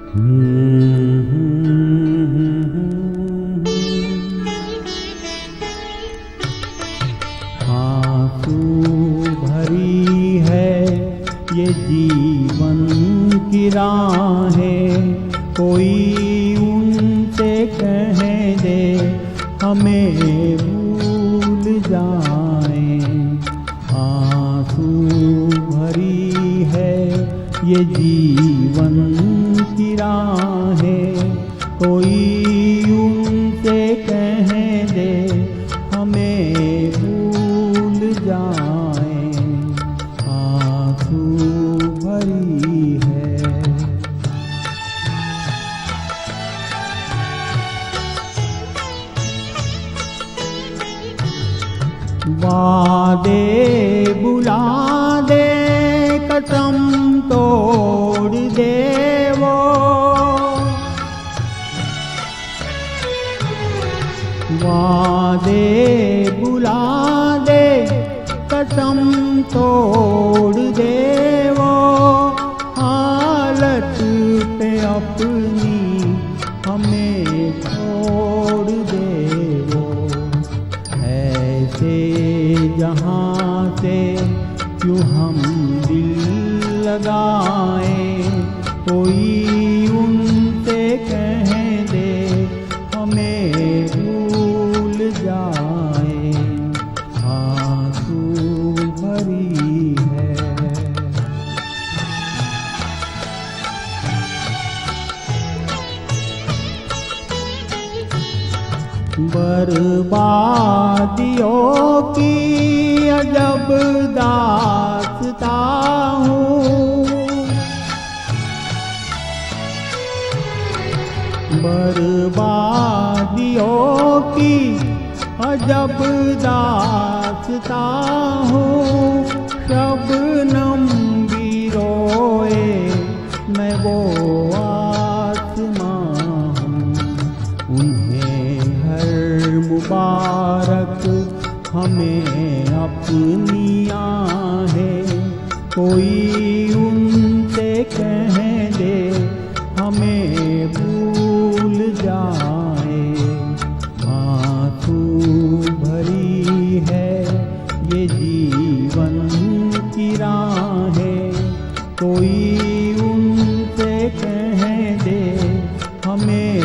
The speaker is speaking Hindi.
आंसू भरी है ये जीवन की राहें, कोई उनसे कह दे हमें भूल जाएं। आंसू भरी है ये जीवन की राहें, कोई उनसे कह दे हमें भूल जाएं। आंसू भरी है। वादे बुला दे, कसम तोड़ दे वो, वादे बुला दे, कसम तोड़ दे वो, हालत पे अपनी हमें छोड़ दे वो। ऐसे जहाँ से क्यों हम दिल लगाएं, कोई उनसे कह दे हमें भूल जाए। आंसू भरी है। बर्बादियों की अजब दास्तां हूँ, बर्बादियों की अजब दास्तां हूँ। शबनम भी रोए मैं वो आसमां हूँ, उन्हें हर मुबारक हमें अपनी आहें, कोई उनसे कह दे हमें भूल जाए। आंसू भरी है ये जीवन की राहें, कोई उनसे कह दे हमें